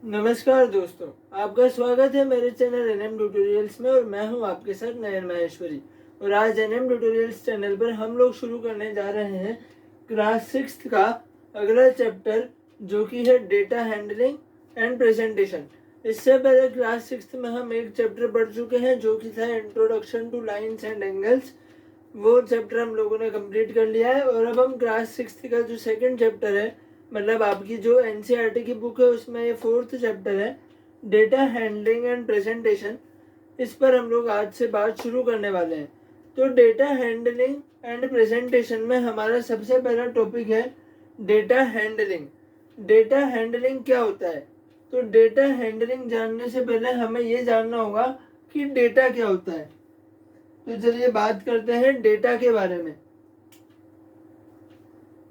नमस्कार दोस्तों, आपका स्वागत है मेरे चैनल एनएम ट्यूटोरियल्स में और मैं हूं आपके साथ नयन माहेश्वरी। और आज एनएम ट्यूटोरियल्स चैनल पर हम लोग शुरू करने जा रहे हैं क्लास 6 का अगला चैप्टर, जो कि है डेटा हैंडलिंग एंड प्रेजेंटेशन। इससे पहले क्लास 6 में हम एक चैप्टर पढ़ चुके हैं जो कि था introduction two lines and angles. वो चैप्टर हम लोगों ने कंप्लीट कर लिया है और अब हम क्लास 6 का जो सेकंड चैप्टर है, मतलब आपकी जो एनसीईआरटी की बुक है उसमें ये 4th चैप्टर है, डेटा हैंडलिंग एंड प्रेजेंटेशन। इस पर हम लोग आज से बात शुरू करने वाले हैं। तो डेटा हैंडलिंग एंड प्रेजेंटेशन में हमारा सबसे पहला टॉपिक है डेटा हैंडलिंग। डेटा हैंडलिंग क्या होता है? तो डेटा हैंडलिंग जानने से पहले हमें ये जानना होगा कि डेटा क्या होता है। तो चलिए बात करते हैं डेटा के बारे में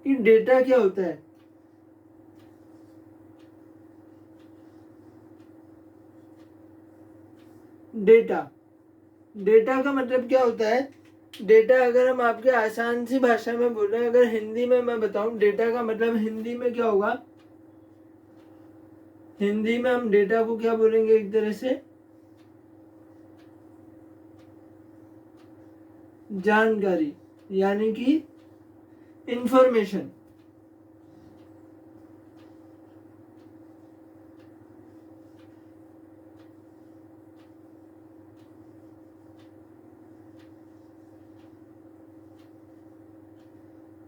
कि डेटा क्या होता है। डेटा डेटा का मतलब क्या होता है? डेटा अगर हम आपके आसान सी भाषा में बोल रहे हैं, अगर हिंदी में मैं बताऊं डेटा का मतलब हिंदी में क्या होगा, हिंदी में हम डेटा को क्या बोलेंगे? एक तरह से जानकारी, यानी कि इंफॉर्मेशन।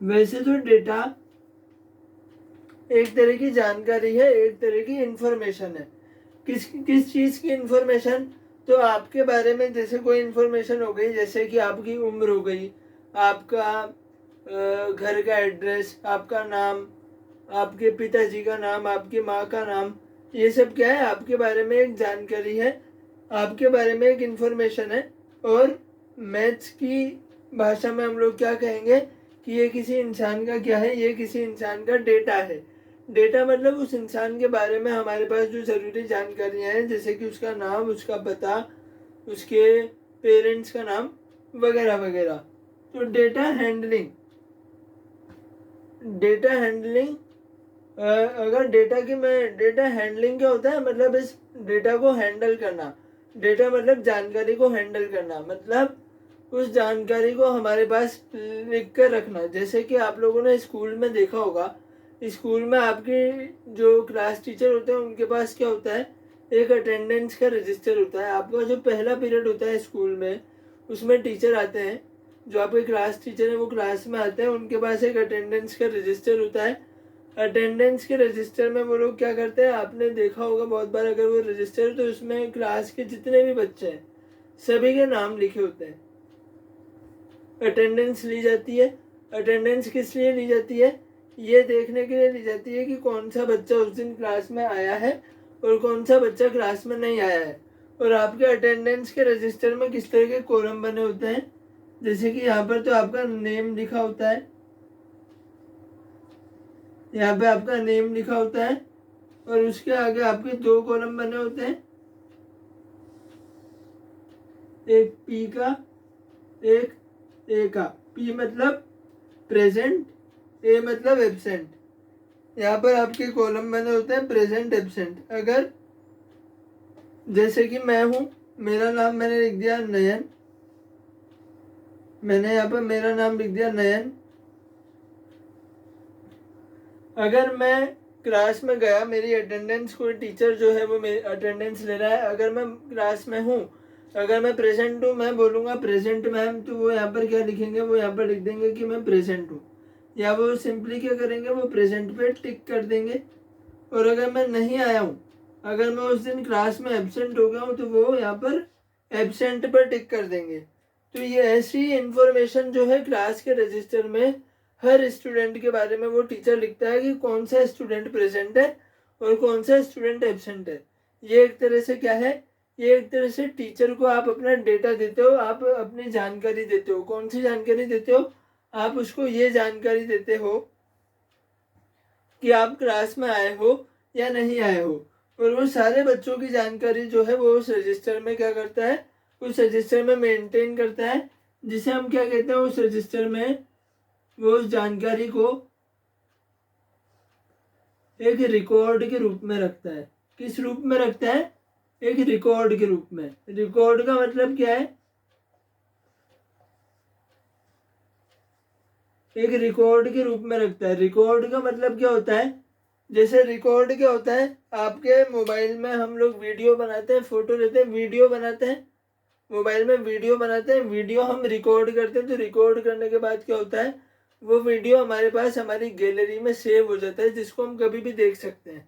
वैसे तो डेटा एक तरह की जानकारी है, एक तरह की इंफॉर्मेशन है। किस किस चीज की इंफॉर्मेशन? तो आपके बारे में जैसे कोई इंफॉर्मेशन हो गई, जैसे कि आपकी उम्र हो गई, आपका घर का एड्रेस, आपका नाम, आपके पिताजी का नाम, आपकी माँ का नाम, ये सब क्या है? आपके बारे में एक जानकारी है, आपके बारे में एक इंफॉर्मेशन है। और मैथ्स की भाषा में हम लोग क्या कहेंगे कि ये किसी इंसान का क्या है? ये किसी इंसान का डेटा है। डेटा मतलब उस इंसान के बारे में हमारे पास जो ज़रूरी जानकारियाँ हैं, जैसे कि उसका नाम, उसका पता, उसके पेरेंट्स का नाम वगैरह वगैरह। तो डेटा हैंडलिंग अगर डेटा हैंडलिंग क्या होता है? मतलब इस डेटा को हैंडल करना। डेटा मतलब जानकारी को हैंडल करना, मतलब उस जानकारी को हमारे पास लिख कर रखना। जैसे कि आप लोगों ने स्कूल में देखा होगा, स्कूल में आपके जो क्लास टीचर होते हैं उनके पास क्या होता है? एक अटेंडेंस का रजिस्टर होता है। आपका जो पहला पीरियड होता है स्कूल में, उसमें टीचर आते हैं, जो आपके क्लास टीचर हैं वो क्लास में आते हैं, उनके पास एक अटेंडेंस का रजिस्टर होता है। अटेंडेंस के रजिस्टर में वो लोग क्या करते हैं, आपने देखा होगा बहुत बार, अगर वो रजिस्टर, तो उसमें क्लास के जितने भी बच्चे हैं सभी के नाम लिखे होते हैं। अटेंडेंस ली जाती है। अटेंडेंस किस लिए ली जाती है? ये देखने के लिए ली जाती है कि कौन सा बच्चा उस दिन क्लास में आया है और कौन सा बच्चा क्लास में नहीं आया है। और आपके अटेंडेंस के रजिस्टर में किस तरह के कॉलम बने होते हैं? जैसे कि यहाँ पर तो आपका नेम लिखा होता है, यहाँ पे आपका नेम लिखा होता है और उसके आगे आपके 2 कॉलम बने होते हैं, एक पी का, एक ए का। पी मतलब प्रेजेंट, ए मतलब एब्सेंट। यहाँ पर आपके कॉलम बने होते हैं प्रेजेंट, एब्सेंट। अगर जैसे कि मैं हूँ, मेरा नाम मैंने लिख दिया नयन, मैंने यहाँ पर मेरा नाम लिख दिया नयन। अगर मैं क्लास में गया, मेरी अटेंडेंस, कोई टीचर जो है वो मेरी अटेंडेंस ले रहा है, अगर मैं क्लास में हूँ, अगर मैं प्रेजेंट हूँ, मैं बोलूँगा प्रेजेंट मैम, तो वो यहाँ पर क्या लिखेंगे? वो यहाँ पर लिख देंगे कि मैं प्रेजेंट हूँ, या वो सिंपली क्या करेंगे? वो प्रेजेंट पे टिक कर देंगे। और अगर मैं नहीं आया हूँ, अगर मैं उस दिन क्लास में एब्सेंट हो गया हूँ, तो वो यहाँ पर एब्सेंट पर टिक कर देंगे। तो ये ऐसी इंफॉर्मेशन जो है क्लास के रजिस्टर में हर स्टूडेंट के बारे में वो टीचर लिखता है कि कौन सा स्टूडेंट प्रेजेंट है और कौन सा स्टूडेंट एब्सेंट है। ये एक तरह से क्या है? ये एक तरह से टीचर को आप अपना डेटा देते हो, आप अपनी जानकारी देते हो। कौन सी जानकारी देते हो? आप उसको ये जानकारी देते हो कि आप क्लास में आए हो या नहीं आए हो। और वो सारे बच्चों की जानकारी जो है वो उस रजिस्टर में क्या करता है? उस रजिस्टर में मेंटेन करता है, जिसे हम क्या कहते हैं? उस रजिस्टर में वो उस जानकारी को एक रिकॉर्ड के रूप में रखता है। किस रूप में रखता है? एक रिकॉर्ड के रूप में। रिकॉर्ड का मतलब क्या है? एक रिकॉर्ड के रूप में रखता है। रिकॉर्ड का मतलब क्या होता है? जैसे रिकॉर्ड क्या होता है, आपके मोबाइल में हम लोग वीडियो बनाते हैं, फोटो लेते हैं, वीडियो बनाते हैं, मोबाइल में वीडियो बनाते हैं, वीडियो हम रिकॉर्ड करते हैं। तो रिकॉर्ड करने के बाद क्या होता है, वो वीडियो हमारे पास हमारी गैलरी में सेव हो जाता है, जिसको हम कभी भी देख सकते हैं।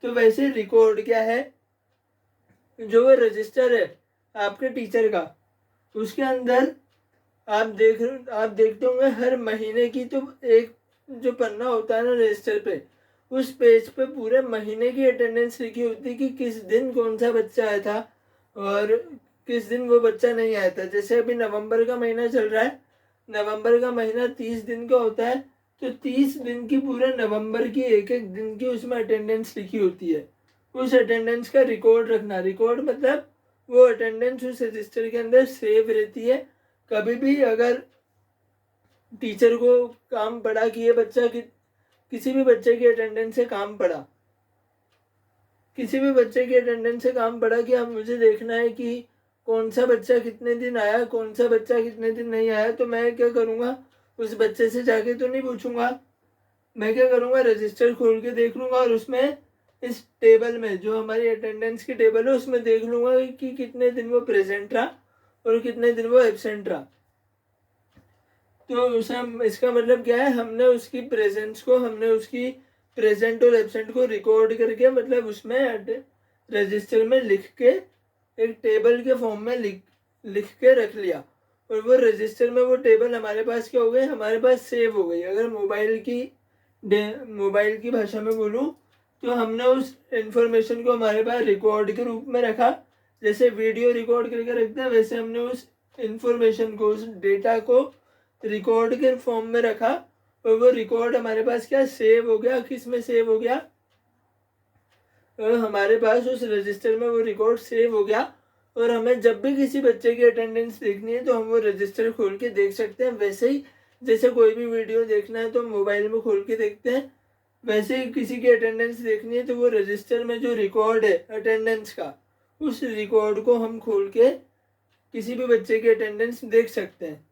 तो वैसे रिकॉर्ड क्या है, जो वो रजिस्टर है आपके टीचर का, उसके अंदर आप देखते होंगे हर महीने की, तो एक जो पन्ना होता है ना रजिस्टर पे, उस पेज पे पूरे महीने की अटेंडेंस लिखी होती है कि किस दिन कौन सा बच्चा आया था और किस दिन वो बच्चा नहीं आया था। जैसे अभी नवंबर का महीना चल रहा है, नवंबर का महीना 30 दिन का होता है, तो 30 दिन की पूरे नवंबर की एक एक दिन की उसमें अटेंडेंस लिखी होती है। उस अटेंडेंस का रिकॉर्ड रखना, रिकॉर्ड मतलब वो अटेंडेंस उस रजिस्टर के अंदर सेव रहती है। कभी भी अगर टीचर को काम पड़ा कि ये बच्चा किसी भी बच्चे की अटेंडेंस से काम पड़ा, किसी भी बच्चे की अटेंडेंस से काम पड़ा कि अब मुझे देखना है कि कौन सा बच्चा कितने दिन आया, कौन सा बच्चा कितने दिन नहीं आया, तो मैं क्या करूँगा, उस बच्चे से जाके तो नहीं पूछूंगा, मैं क्या करूँगा, रजिस्टर खोल के देख लूँगा और उसमें इस टेबल में जो हमारी अटेंडेंस की टेबल है उसमें देख लूँगा कि कितने दिन वो प्रेजेंट रहा और कितने दिन वो एब्सेंट रहा। तो इसका मतलब क्या है, हमने उसकी प्रेजेंस को, हमने उसकी प्रेजेंट और एब्सेंट को रिकॉर्ड करके, मतलब उसमें रजिस्टर में लिख के एक टेबल के फॉर्म में लिख के रख लिया, और वो रजिस्टर में वो टेबल हमारे पास क्या हो गई, हमारे पास सेव हो गई। अगर मोबाइल की भाषा में बोलूँ तो हमने उस इंफॉर्मेशन को हमारे पास रिकॉर्ड के रूप में रखा। जैसे वीडियो रिकॉर्ड करके रखते हैं, वैसे हमने उस इंफॉर्मेशन को, उस डेटा को रिकॉर्ड के फॉर्म में रखा, और वो रिकॉर्ड हमारे पास क्या सेव हो गया, किस में सेव हो गया, हमारे पास उस रजिस्टर में वो रिकॉर्ड सेव हो गया। और हमें जब भी किसी बच्चे की अटेंडेंस देखनी है तो हम वो रजिस्टर खोल के देख सकते हैं। वैसे ही जैसे कोई भी वीडियो देखना है तो मोबाइल में खोल के देखते हैं, वैसे ही किसी की अटेंडेंस देखनी है तो वो रजिस्टर में जो रिकॉर्ड है अटेंडेंस का, उस रिकॉर्ड को हम खोल के किसी भी बच्चे की अटेंडेंस देख सकते हैं।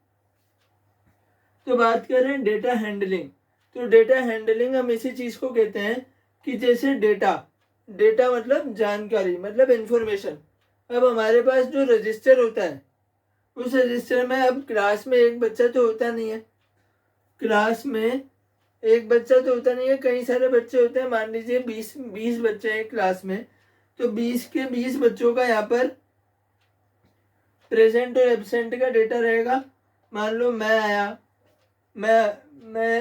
तो बात कर रहे हैं डेटा हैंडलिंग। तो डेटा हैंडलिंग हम इसी चीज़ को कहते हैं कि जैसे डेटा मतलब जानकारी, मतलब इंफॉर्मेशन। अब हमारे पास जो रजिस्टर होता है, उस रजिस्टर में अब क्लास में एक बच्चा तो होता नहीं है, क्लास में एक बच्चा तो होता नहीं है, कई सारे बच्चे होते हैं। मान लीजिए 20 बच्चे हैं क्लास में, तो 20 के 20 बच्चों का यहाँ पर प्रेजेंट और एब्सेंट का डेटा रहेगा। मान लो मैं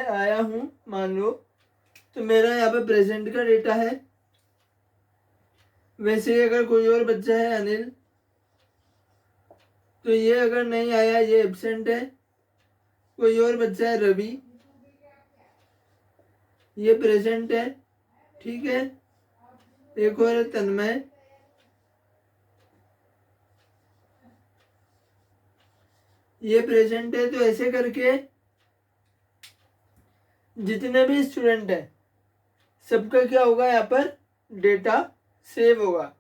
आया हूँ, मान लो, तो मेरा यहाँ पे प्रेजेंट का डेटा है। वैसे ही अगर कोई और बच्चा है अनिल, तो ये अगर नहीं आया, ये एब्सेंट है। कोई और बच्चा है रवि, ये प्रेजेंट है, ठीक है। एक और है तन्मय, ये प्रेजेंट है। तो ऐसे करके जितने भी स्टूडेंट हैं सबका क्या होगा, यहाँ पर डेटा सेव होगा।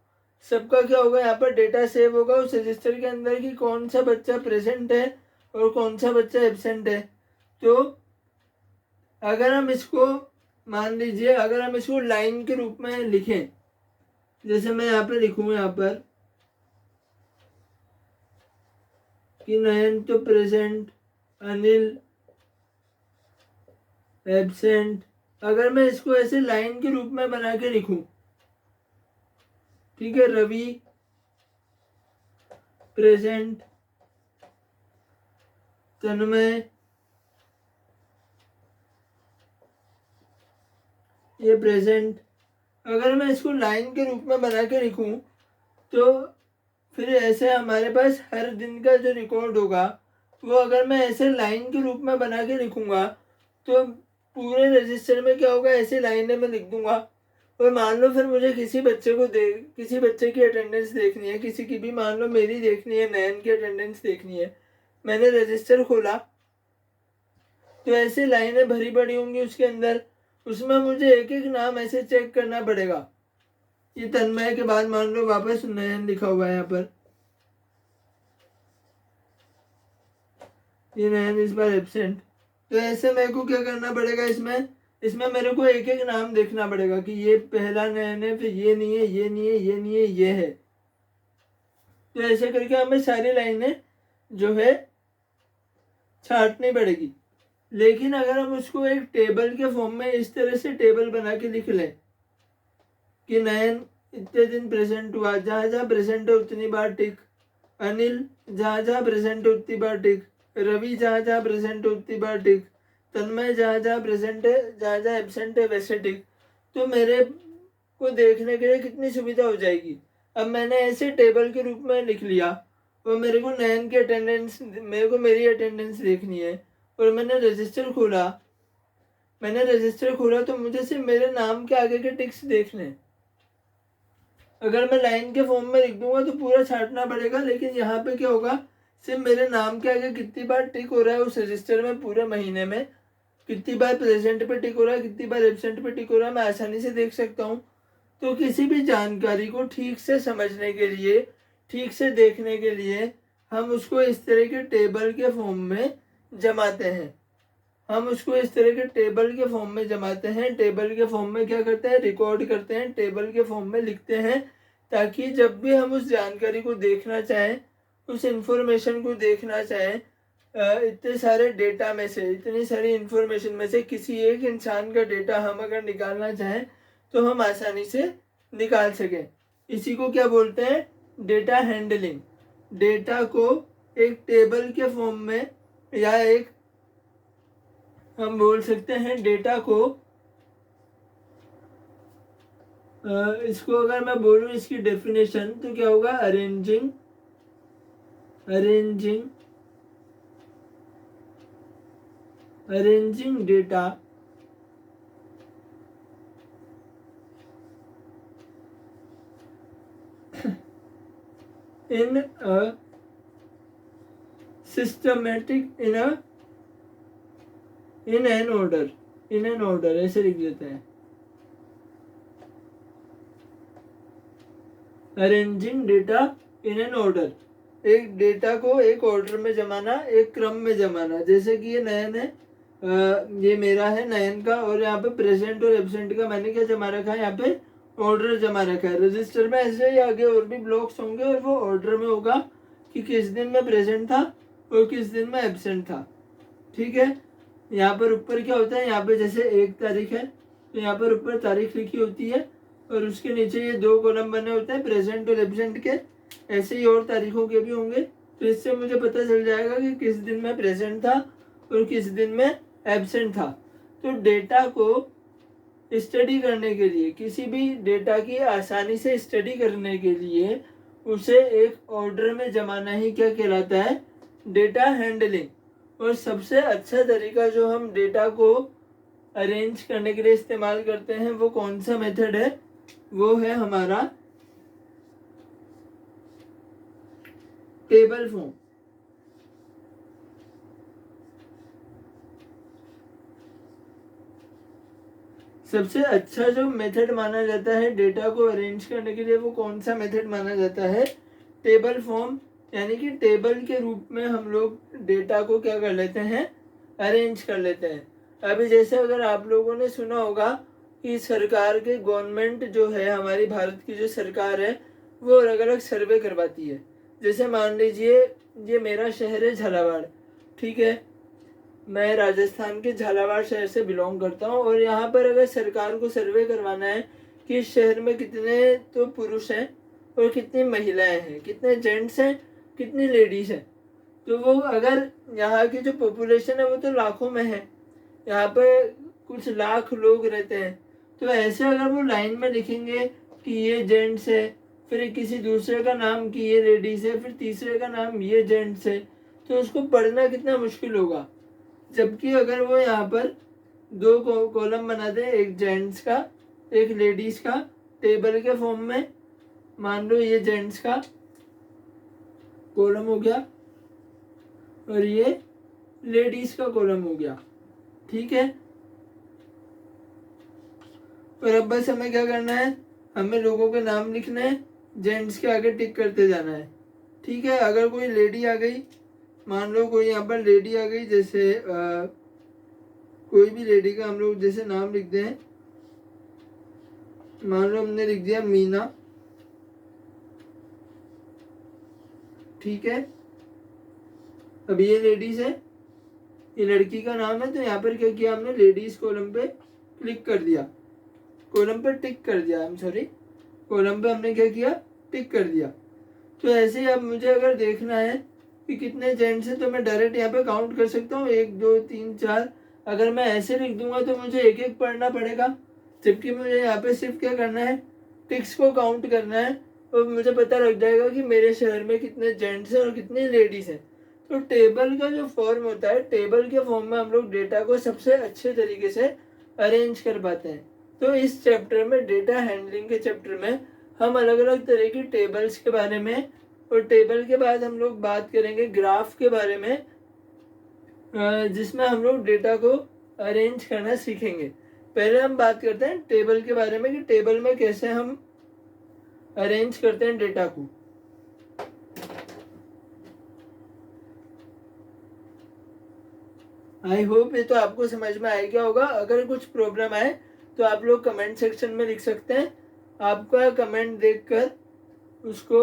सबका क्या होगा, यहाँ पर डेटा सेव होगा उस रजिस्टर के अंदर कि कौन सा बच्चा प्रेजेंट है और कौन सा बच्चा एब्सेंट है। तो अगर हम इसको, मान लीजिए अगर हम इसको लाइन के रूप में लिखें, जैसे मैं यहाँ पे लिखूँ यहाँ पर कि नयन तो प्रेजेंट, अनिल एब्सेंट। अगर मैं इसको ऐसे लाइन के रूप में बना के लिखूं, ठीक है, रवि प्रेजेंट, तन्मय ये प्रेजेंट। अगर मैं इसको लाइन के रूप में बना के लिखूं, तो फिर ऐसे हमारे पास हर दिन का जो रिकॉर्ड होगा, वो अगर मैं ऐसे लाइन के रूप में बना के लिखूंगा, तो पूरे रजिस्टर में क्या होगा, ऐसे लाइनें में लिख दूंगा। और मान लो फिर मुझे किसी बच्चे की अटेंडेंस देखनी है, किसी की भी, मान लो मेरी देखनी है, नयन की अटेंडेंस देखनी है, मैंने रजिस्टर खोला, तो ऐसे लाइनें भरी पड़ी होंगी उसके अंदर, उसमें मुझे एक एक नाम ऐसे चेक करना पड़ेगा ये तन्मय के बाद मान लो वापस नयन लिखा हुआ है यहाँ पर, ये नयन इस बार एब्सेंट। तो ऐसे मेरे को क्या करना पड़ेगा, इसमें मेरे को एक एक नाम देखना पड़ेगा कि ये पहला नयन है, फिर ये नहीं है, ये नहीं है, ये नहीं है, ये है। तो ऐसे करके हमें सारी लाइनें जो है छांटनी पड़ेगी। लेकिन अगर हम उसको एक टेबल के फॉर्म में इस तरह से टेबल बना के लिख लें कि नयन इतने दिन प्रेजेंट हुआ, जहाँ जहाँ प्रेजेंट है उतनी बार टिक, अनिल जहाँ जहाँ प्रेजेंट है उतनी बार टिक, रवि जहाँ जहाँ प्रेजेंट है उतनी बार टिक, तन्मय जहाँ जहाँ प्रेजेंट है, जहाँ जहाँ एब्सेंट है वैसे टिक। तो मेरे को देखने के लिए कितनी सुविधा हो जाएगी। अब मैंने ऐसे टेबल के रूप में लिख लिया और मेरे को नयन की अटेंडेंस, मेरे को मेरी अटेंडेंस देखनी है और मैंने रजिस्टर खोला तो मुझे सिर्फ मेरे नाम के आगे के टिक्स देखने हैं। अगर मैं लाइन के फॉर्म में लिख दूंगा तो पूरा छांटना पड़ेगा, लेकिन यहाँ पे क्या होगा, सिर्फ मेरे नाम के आगे कितनी बार टिक हो रहा है उस रजिस्टर में, पूरे महीने में कितनी बार प्रेजेंट पे टिक हो रहा है, कितनी बार एब्सेंट पे टिक हो रहा है, मैं आसानी से देख सकता हूँ। तो किसी भी जानकारी को ठीक से समझने के लिए, ठीक से देखने के लिए हम उसको इस तरह के टेबल के फॉर्म में जमाते हैं। टेबल के फॉर्म में क्या करते हैं, रिकॉर्ड करते हैं, टेबल के फॉर्म में लिखते हैं, ताकि जब भी हम उस जानकारी को देखना चाहें, उस इंफॉर्मेशन को देखना चाहें, इतने सारे डेटा में से, इतनी सारी इंफॉर्मेशन में से किसी एक इंसान का डेटा हम अगर निकालना चाहें तो हम आसानी से निकाल सकें। इसी को क्या बोलते हैं, डेटा हैंडलिंग। डेटा को एक टेबल के फॉर्म में, या एक हम बोल सकते हैं डेटा को, इसको अगर मैं बोलूं इसकी डेफिनेशन तो क्या होगा, arranging data in a systematic, in an order, ऐसे लिख देते हैं। Arranging data in an order, एक डेटा को एक ऑर्डर में जमाना, एक क्रम में जमाना। जैसे कि ये नयन है, ये मेरा है नयन का, और यहाँ पे प्रेजेंट और एब्सेंट का मैंने क्या जमा रखा है, यहाँ पे ऑर्डर जमा रखा है। रजिस्टर में ऐसे ही आगे और भी ब्लॉक्स होंगे और वो ऑर्डर में होगा कि किस दिन में प्रेजेंट था और किस दिन में एब्सेंट था। ठीक है, यहाँ पर ऊपर क्या होता है, यहाँ पे जैसे 1 तारीख है तो यहाँ पर ऊपर तारीख लिखी होती है और उसके नीचे ये 2 कॉलम बने होते हैं प्रेजेंट और एब्सेंट के। ऐसे ही और तारीखों के भी होंगे, तो इससे मुझे पता चल जाएगा कि किस दिन में प्रेजेंट था और किस दिन में एब्सेंट था। तो डेटा को स्टडी करने के लिए, किसी भी डेटा की आसानी से स्टडी करने के लिए उसे एक ऑर्डर में जमाना ही क्या कहलाता है, डेटा हैंडलिंग। और सबसे अच्छा तरीका जो हम डेटा को अरेंज करने के लिए इस्तेमाल करते हैं वो कौन सा मेथड है, वो है हमारा टेबल फॉर्म। सबसे अच्छा जो मेथड माना जाता है डेटा को अरेंज करने के लिए वो कौन सा मेथड माना जाता है, टेबल फॉर्म। यानी कि टेबल के रूप में हम लोग डेटा को क्या कर लेते हैं, अरेंज कर लेते हैं। अभी जैसे अगर आप लोगों ने सुना होगा कि सरकार के, गवर्नमेंट जो है हमारी भारत की जो सरकार है वो अलग अलग सर्वे करवाती है। जैसे मान लीजिए ये मेरा शहर है झालावाड़, ठीक है, मैं राजस्थान के झालावाड़ शहर से बिलोंग करता हूँ, और यहाँ पर अगर सरकार को सर्वे करवाना है कि इस शहर में कितने तो पुरुष हैं और कितनी महिलाएं हैं, कितने जेंट्स हैं, कितनी लेडीज हैं, तो वो अगर यहाँ की जो पॉपुलेशन है वो तो लाखों में है, यहाँ पे कुछ लाख लोग रहते हैं, तो ऐसे अगर वो लाइन में लिखेंगे कि ये जेंट्स है, फिर किसी दूसरे का नाम कि ये लेडीज है, फिर तीसरे का नाम ये जेंट्स है, तो उसको पढ़ना कितना मुश्किल होगा। जबकि अगर वो यहाँ पर 2 कॉलम बना दे, एक जेंट्स का एक लेडीज का, टेबल के फॉर्म में, मान लो ये जेंट्स का कॉलम हो गया और ये लेडीज का कॉलम हो गया, ठीक है। और अब बस हमें क्या करना है, हमें लोगों के नाम लिखना है, जेंट्स के आगे टिक करते जाना है। ठीक है, अगर कोई लेडी आ गई, मान लो कोई यहाँ पर लेडी आ गई, जैसे कोई भी लेडी का हम लोग जैसे नाम लिख दें, मान लो हमने लिख दिया मीना। ठीक है, अब ये लेडीज है, ये लड़की का नाम है, तो यहाँ पर क्या किया हमने, लेडीज कॉलम पे क्लिक कर दिया, कॉलम पे टिक कर दिया, कॉलम पे हमने क्या किया, टिक कर दिया। तो ऐसे ही अब मुझे अगर देखना है कि कितने जेंट्स हैं, तो मैं डायरेक्ट यहाँ पे काउंट कर सकता हूँ, 1 2 3 4। अगर मैं ऐसे लिख दूंगा तो मुझे एक एक पढ़ना पड़ेगा, जबकि मुझे यहाँ पे सिर्फ क्या करना है, टिक्स को काउंट करना है, और मुझे पता लग जाएगा कि मेरे शहर में कितने जेंट्स हैं और कितनी लेडीज हैं। तो टेबल का जो फॉर्म होता है, टेबल के फॉर्म में हम लोग डेटा को सबसे अच्छे तरीके से अरेंज कर पाते हैं। तो इस चैप्टर में, डेटा हैंडलिंग के चैप्टर में, हम अलग अलग तरह की टेबल्स के बारे में, और टेबल के बाद हम लोग बात करेंगे ग्राफ के बारे में, जिसमें हम लोग डेटा को अरेंज करना सीखेंगे। पहले हम बात करते हैं टेबल के बारे में, कि टेबल में कैसे हम अरेंज करते हैं डेटा को। आई होप ये तो आपको समझ में आ गया होगा। अगर कुछ प्रॉब्लम आए तो आप लोग कमेंट सेक्शन में लिख सकते हैं, आपका कमेंट देखकर उसको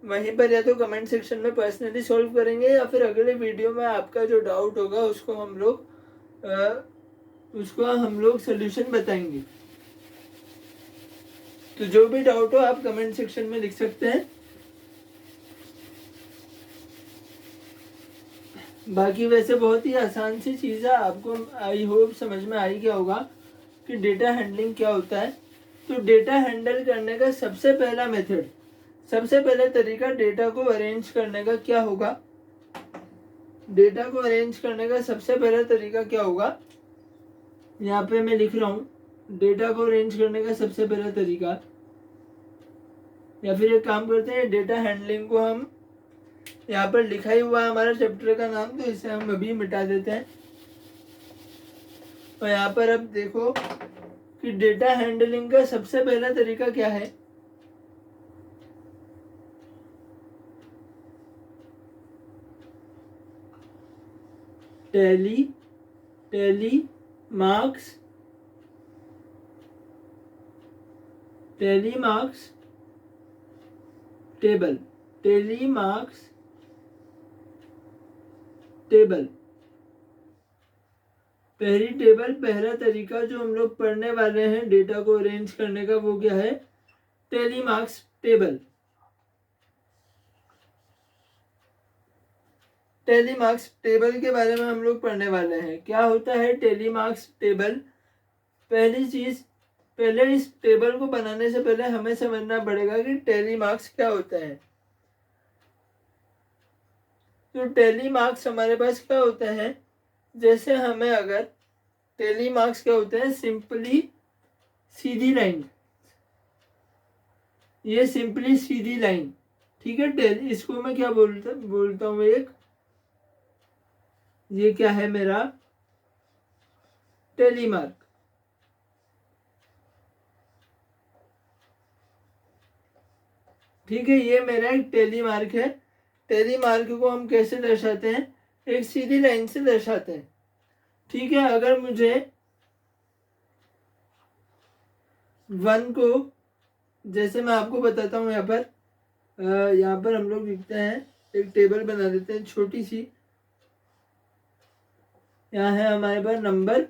वहीं पर या तो कमेंट सेक्शन में पर्सनली सॉल्व करेंगे, या फिर अगले वीडियो में आपका जो डाउट होगा उसको हम लोग सोल्यूशन बताएंगे। तो जो भी डाउट हो आप कमेंट सेक्शन में लिख सकते हैं। बाकी वैसे बहुत ही आसान सी चीज़ है, आपको आई होप समझ में आ ही गया होगा कि डेटा हैंडलिंग क्या होता है। तो डेटा हैंडल करने का सबसे पहला मेथड, सबसे पहले तरीका डेटा को अरेंज करने का क्या होगा। डेटा को अरेंज करने का सबसे पहला तरीका क्या होगा, यहाँ पे मैं लिख रहा हूँ, डेटा को अरेंज करने का सबसे पहला तरीका, या फिर एक काम करते हैं, डेटा हैंडलिंग को हम यहाँ पर लिखा ही हुआ है हमारा चैप्टर का नाम, तो इसे हम अभी मिटा देते हैं। और यहाँ पर अब देखो कि डेटा हैंडलिंग का सबसे पहला तरीका क्या है। Tally marks table, tally marks table. पहली टेबल, पहला तरीका जो हम लोग पढ़ने वाले हैं डेटा को अरेंज करने का, वो क्या है, tally marks table. Tally marks table के बारे में हम लोग पढ़ने वाले हैं। क्या होता है टैली मार्क्स टेबल। पहली चीज, पहले इस टेबल को बनाने से पहले हमें समझना पड़ेगा कि टैली मार्क्स क्या होता है। तो टैली मार्क्स हमारे पास क्या होता है, जैसे हमें अगर टैली मार्क्स क्या होते हैं, सिंपली सीधी लाइन, ये सिंपली सीधी लाइन। ठीक है, टैली, इसको मैं क्या बोलता हूँ, एक, ये क्या है मेरा टैली मार्क। ठीक है, ये मेरा एक टैली मार्क है। टैली मार्क को हम कैसे दर्शाते हैं, एक सीधी लाइन से दर्शाते हैं। ठीक है, अगर मुझे 1 को, जैसे मैं आपको बताता हूँ, यहाँ पर हम लोग लिखते हैं, एक टेबल बना देते हैं छोटी सी। यहाँ है हमारे पास नंबर,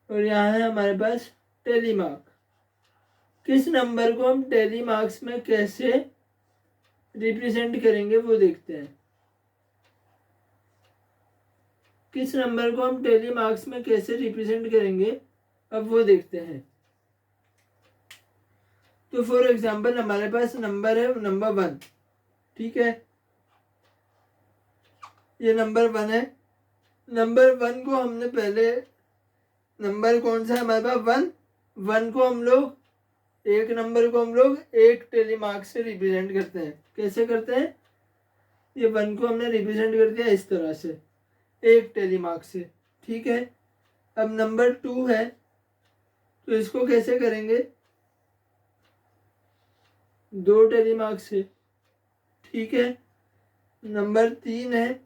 और यहाँ है हमारे पास टैली मार्क। किस नंबर को हम टैली मार्क्स में कैसे रिप्रेजेंट करेंगे वो देखते हैं। किस नंबर को हम टैली मार्क्स में कैसे रिप्रेजेंट करेंगे, अब वो देखते हैं। तो फॉर एग्जांपल हमारे पास नंबर है नंबर 1। ठीक है, ये नंबर 1 है। नंबर 1 को हमने पहले, नंबर कौन सा है हमारे पास, 1 को हम लोग, एक नंबर को हम लोग एक टैली मार्क से रिप्रेजेंट करते हैं। कैसे करते हैं, ये 1 को हमने रिप्रेजेंट कर दिया इस तरह से, एक टैली मार्क से। ठीक है, अब नंबर 2 है, तो इसको कैसे करेंगे, 2 टेलीमार्क्स है, ठीक है। नंबर 3 है,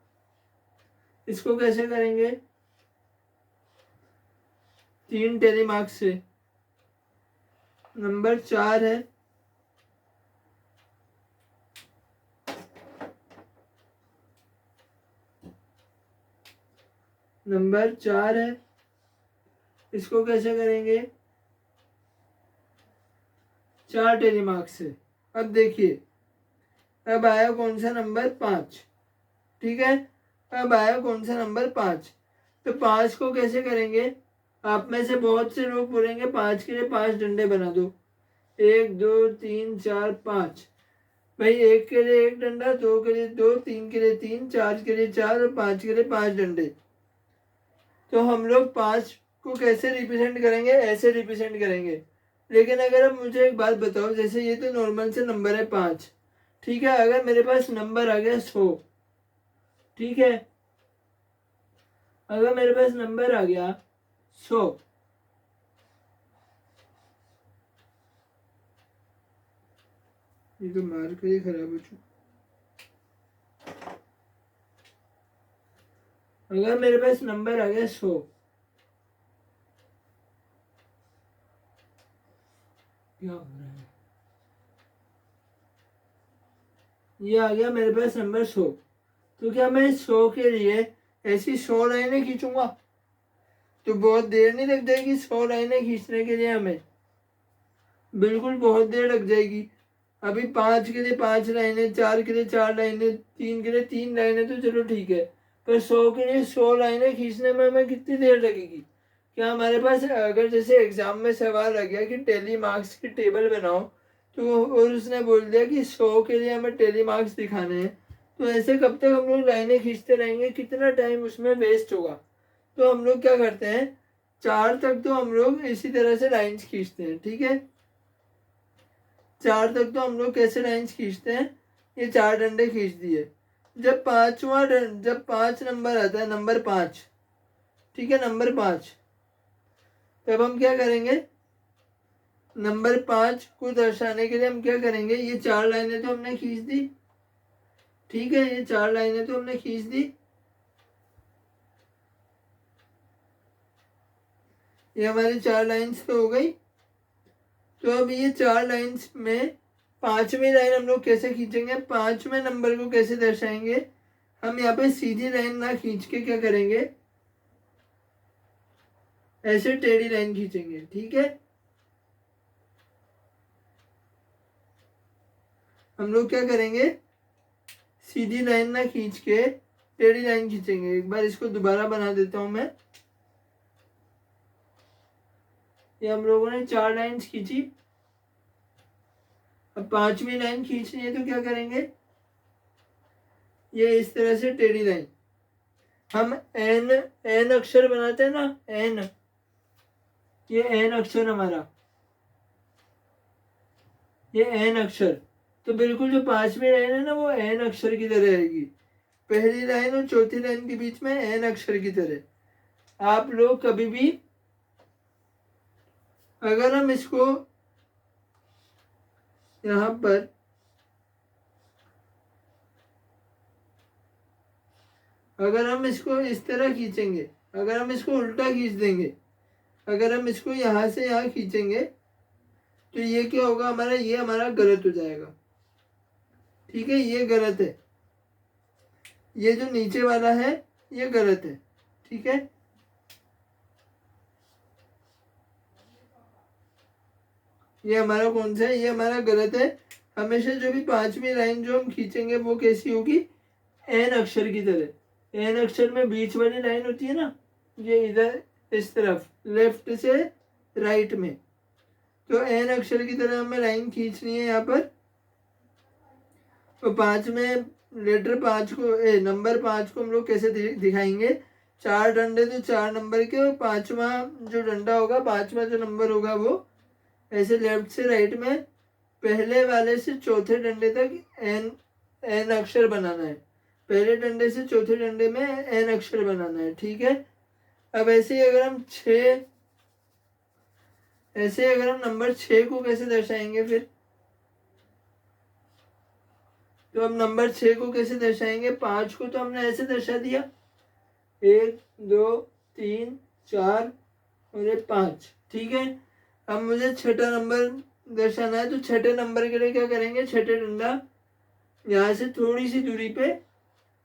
इसको कैसे करेंगे, 3 टेलीमार्क्स से। नंबर 4 है, नंबर 4 है, इसको कैसे करेंगे, 4 टेलीमार्क्स से। अब देखिए, अब आया कौन सा, नंबर 5, ठीक है। अब आया कौन सा, नंबर 5। तो 5 को कैसे करेंगे, आप में से बहुत से लोग बोलेंगे 5 के लिए 5 डंडे बना दो, 1 2 3 4 5। भाई 1 के लिए 1 डंडा, 2 के लिए 2, 3 के लिए 3, 4 के लिए 4 और 5 के लिए 5 डंडे। तो हम लोग 5 को कैसे रिप्रेजेंट करेंगे, ऐसे रिप्रेजेंट करेंगे। लेकिन अगर अब मुझे एक बात बताओ, जैसे ये तो नॉर्मल से नंबर है 5, ठीक है। अगर मेरे पास नंबर आ गया 100, ठीक है, अगर मेरे पास नंबर आ गया 100, ये तो मार्कर ही खराब हो चुका। अगर मेरे पास नंबर आ गया 100, क्या हो रहा है, ये आ गया मेरे पास नंबर 100। तो क्या मैं 100 के लिए ऐसी 100 लाइनें खींचूंगा, तो बहुत देर नहीं लग जाएगी 100 लाइनें खींचने के लिए हमें, बिल्कुल बहुत देर लग जाएगी। अभी 5 के लिए 5 लाइनें, 4 के लिए 4 लाइनें, 3 के लिए 3 लाइनें, तो चलो ठीक है। पर 100 के लिए 100 लाइनें खींचने में हमें कितनी देर लगेगी। क्या हमारे पास, अगर जैसे एग्जाम में सवाल आ गया कि टेली मार्क्स की टेबल बनाओ, तो और उसने बोल दिया कि 100 के लिए हमें टेली मार्क्स दिखाने हैं, तो ऐसे कब तक हम लोग लाइनें खींचते रहेंगे, कितना टाइम उसमें वेस्ट होगा। तो हम लोग क्या करते हैं, 4 तक तो हम लोग इसी तरह से लाइन्स खींचते हैं, ठीक है। 4 तक तो हम लोग कैसे लाइन्स खींचते हैं, ये 4 डंडे खींच दिए। जब 5 नंबर आता है, नंबर 5, ठीक है, नंबर 5, तब हम क्या करेंगे, नंबर 5 को दर्शाने के लिए हम क्या करेंगे, ये 4 लाइनें तो हमने खींच दी, ठीक है, ये 4 लाइनें तो हमने खींच दी, ये हमारी 4 लाइन्स तो हो गई। तो अब ये 4 लाइन्स में 5वीं लाइन हम लोग कैसे खींचेंगे, 5वें नंबर को कैसे दर्शाएंगे, हम यहाँ पे सीधी लाइन ना खींच के क्या करेंगे, ऐसे टेढ़ी लाइन खींचेंगे, ठीक है। हम लोग क्या करेंगे, सीधी लाइन ना खींच के टेढ़ी लाइन खींचेंगे। एक बार इसको दोबारा बना देता हूं मैं। ये हम लोगों ने 4 लाइन्स खींची, अब 5वीं लाइन खींचनी है तो क्या करेंगे, ये इस तरह से टेढ़ी लाइन, हम एन एन अक्षर बनाते हैं ना, एन, ये एन अक्षर हमारा, ये एन अक्षर, तो बिल्कुल जो 5वीं लाइन है ना, वो एन अक्षर की तरह रहेगी। पहली लाइन और चौथी लाइन के बीच में एन अक्षर की तरह। आप लोग कभी भी, अगर हम इसको यहां पर, अगर हम इसको इस तरह खींचेंगे, अगर हम इसको उल्टा खींच देंगे, अगर हम इसको यहां से यहां खींचेंगे, तो ये क्या होगा हमारा, ये हमारा गलत हो जाएगा, ठीक है, ये गलत है। ये जो नीचे वाला है ये गलत है, ठीक है। ये हमारा कौन सा है, ये हमारा गलत है। हमेशा जो भी 5वीं लाइन जो हम खींचेंगे वो कैसी होगी, एन अक्षर की तरह। एन अक्षर में बीच वाली लाइन होती है ना, ये इधर इस तरफ लेफ्ट से राइट में, तो एन अक्षर की तरह हमें लाइन खींचनी है यहाँ पर। तो 5 में लेटर 5 को, नंबर 5 को हम लोग कैसे दिखाएंगे, 4 डंडे तो 4 नंबर के, और 5वां जो डंडा होगा, 5वां जो नंबर होगा वो ऐसे लेफ्ट से राइट में पहले वाले से चौथे डंडे तक एन एन अक्षर बनाना है। पहले डंडे से चौथे डंडे में एन अक्षर बनाना है, ठीक है। अब ऐसे ही अगर हम 6, ऐसे अगर हम नंबर 6 को कैसे दर्शाएंगे फिर, तो अब नंबर 6 को कैसे दर्शाएंगे? 5 को तो हमने ऐसे दर्शा दिया, 1 2 3 4 और ये 5, ठीक है। अब मुझे छठा नंबर दर्शाना है, तो छठे नंबर के लिए क्या करेंगे? छठे डंडा यहाँ से थोड़ी सी दूरी पे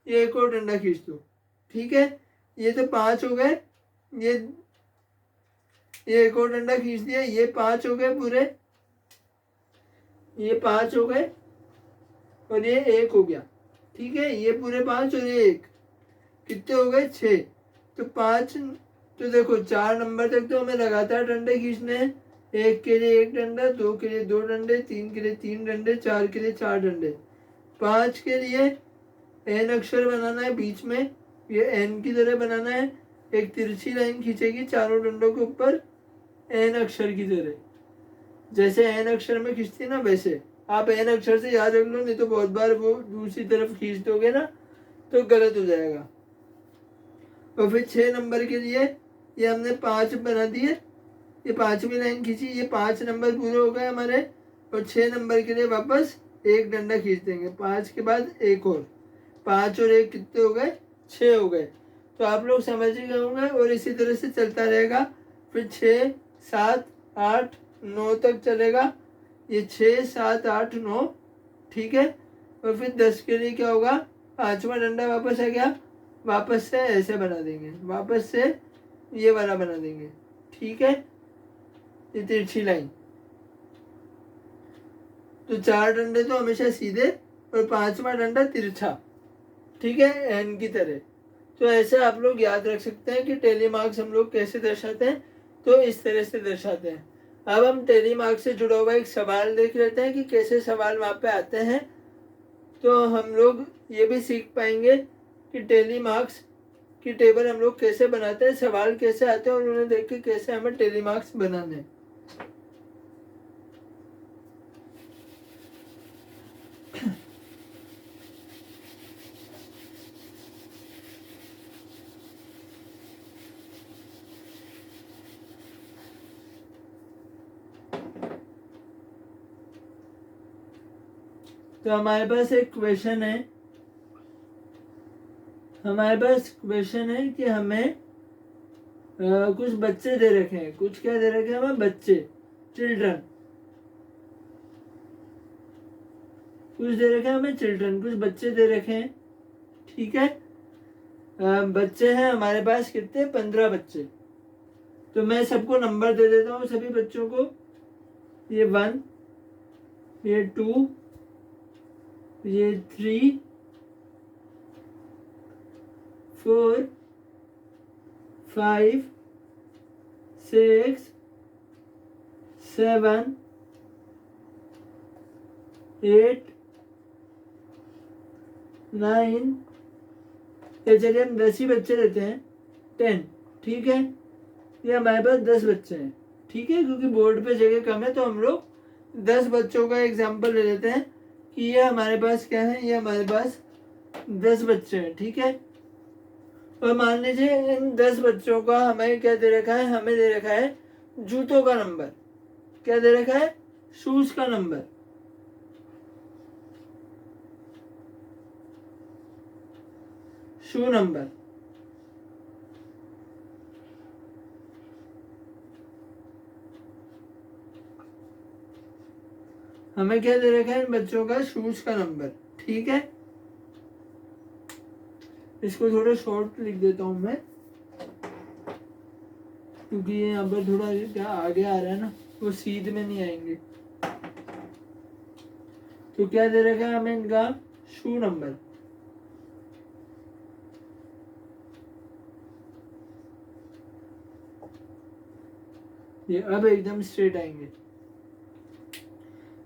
ये एक और डंडा खींच दो, ठीक है। ये तो 5 हो गए, ये एक और डंडा खींच दिया, ये 5 हो गए पूरे, ये 5 हो गए और ये 1 हो गया, ठीक है। ये पूरे 5 और ये 1, कितने हो गए? 6। तो 5, तो देखो 4 नंबर तक तो हमें लगातार डंडे खींचने हैं। 1 के लिए 1 डंडा, 2 के लिए 2 डंडे, 3 के लिए 3 डंडे, 4 के लिए 4 डंडे। 5 के लिए एन अक्षर बनाना है बीच में, ये एन की तरह बनाना है। एक तिरछी लाइन खींचेगी चारों डंडों के ऊपर एन अक्षर की तरह, जैसे एन अक्षर में खींचती है ना वैसे। आप एन अक्षर से याद रख लो, नहीं तो बहुत बार वो दूसरी तरफ खींच दोगे ना तो गलत हो जाएगा। और फिर 6 नंबर के लिए ये हमने 5 बना दिए, ये 5वीं लाइन खींची, ये 5 नंबर पूरे हो गए हमारे। और 6 नंबर के लिए वापस एक डंडा खींच देंगे, 5 के बाद एक और, 5 और 1 कितने हो गए? 6 हो गए। तो आप लोग समझ ही गए होंगे, और इसी तरह से चलता रहेगा। फिर 6 7 8 9 तक चलेगा, ये 6 7 8 9, ठीक है। और फिर 10 के लिए क्या होगा? 5वां डंडा वापस आ गया, वापस से ऐसे बना देंगे, वापस से ये वाला बना देंगे, ठीक है, ये तिरछी लाइन। तो 4 डंडे तो हमेशा सीधे और 5वां डंडा तिरछा, ठीक है, एन की तरह। तो ऐसे आप लोग याद रख सकते हैं कि टेली मार्क्स हम लोग कैसे दर्शाते हैं, तो इस तरह से दर्शाते हैं। अब हम टेली मार्क्स से जुड़ा हुआ एक सवाल देख लेते हैं कि कैसे सवाल वहाँ पे आते हैं। तो हम लोग ये भी सीख पाएंगे कि टेली मार्क्स की टेबल हम लोग कैसे बनाते हैं, सवाल कैसे आते हैं और उन्हें देख के कैसे हमें टेली मार्क्स बनाने हैं। तो हमारे पास एक क्वेश्चन है, हमारे पास क्वेश्चन है कि हमें कुछ बच्चे दे रखे हैं, कुछ क्या दे रखे हैं हमें? बच्चे, चिल्ड्रन। कुछ दे रखे हैं हमें चिल्ड्रन, कुछ बच्चे दे रखे हैं, ठीक है। बच्चे हैं हमारे पास कितने? 15 बच्चे। तो मैं सबको नंबर दे देता हूँ सभी बच्चों को, ये 1, ये 2, ये 3 4 5 6 7 8 9, ये चलिए हम 10 ही बच्चे लेते हैं, 10, ठीक है। ये हमारे पास 10 बच्चे हैं, ठीक है, क्योंकि बोर्ड पे जगह कम है तो हम लोग 10 बच्चों का एग्जाम्पल ले लेते हैं कि ये हमारे पास क्या है, ये हमारे पास 10 बच्चे हैं, ठीक है। और मान लीजिए इन 10 बच्चों का हमें क्या दे रखा है? हमें दे रखा है जूतों का नंबर। क्या दे रखा है? शूज का नंबर। शू नंबर। हमें क्या दे रखा है? इन बच्चों का शूज का नंबर, ठीक है। इसको थोड़ा शॉर्ट लिख देता हूं मैं, क्योंकि ये यहाँ पर थोड़ा क्या आगे आ रहा है ना, वो सीध में नहीं आएंगे। तो क्या दे रखा है हमें? इनका शू नंबर। ये अब एकदम स्ट्रेट आएंगे।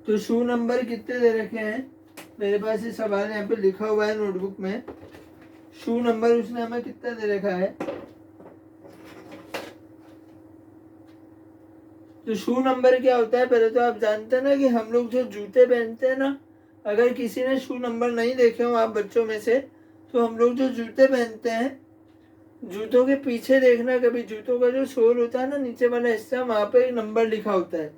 तो शू नंबर कितने दे रखे हैं? मेरे पास ये सवाल यहाँ पे लिखा हुआ है नोटबुक में। शू नंबर उसने हमें कितना दे रखा है? तो शू नंबर क्या होता है? पहले तो आप जानते हैं ना कि हम लोग जो जूते पहनते हैं ना, अगर किसी ने शू नंबर नहीं देखे हो आप बच्चों में से, तो हम लोग जो जूते पहनते हैं, जूतों के पीछे देखना कभी, जूतों का जो सोल होता है ना, नीचे वाला हिस्सा, वहाँ पे एक नंबर लिखा होता है।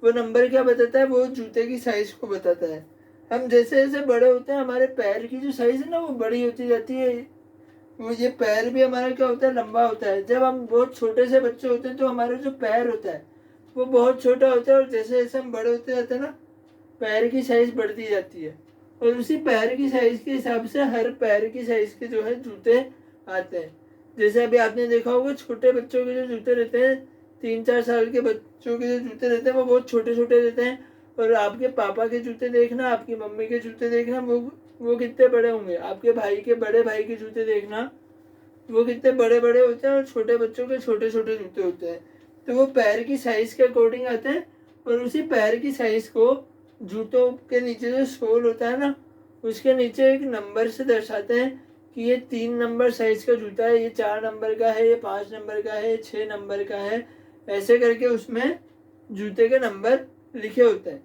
वो नंबर क्या बताता है? वो जूते की साइज को बताता है। हम जैसे जैसे बड़े होते हैं हमारे पैर की जो साइज है ना वो बड़ी होती जाती है। वो ये पैर भी हमारा क्या होता है, लंबा होता है। जब हम बहुत छोटे से बच्चे होते हैं तो हमारा जो पैर होता है वो बहुत छोटा होता है, और जैसे जैसे हम बड़े होते जाते हैं ना पैर की साइज बढ़ती जाती है। और उसी पैर की साइज के हिसाब से हर पैर की साइज के जो है जूते आते हैं। जैसे अभी आपने देखा होगा छोटे बच्चों के जो जूते रहते हैं, 3-4 साल के बच्चों के जो जूते रहते हैं वो बहुत छोटे छोटे रहते हैं। और आपके पापा के जूते देखना, आपकी मम्मी के जूते देखना, वो कितने बड़े होंगे। आपके भाई के बड़े भाई के जूते देखना, वो कितने बड़े बड़े होते हैं। और छोटे बच्चों के छोटे छोटे जूते होते हैं। तो वो पैर की साइज के अकॉर्डिंग आते हैं। और उसी पैर की साइज को जूतों के नीचे जो सोल होता है ना उसके नीचे एक नंबर से दर्शाते हैं कि ये 3 नंबर साइज का जूता है, ये 4 नंबर का है, ये 5 नंबर का है, ये 6 नंबर का है। ऐसे करके उसमें जूते के नंबर लिखे होते हैं।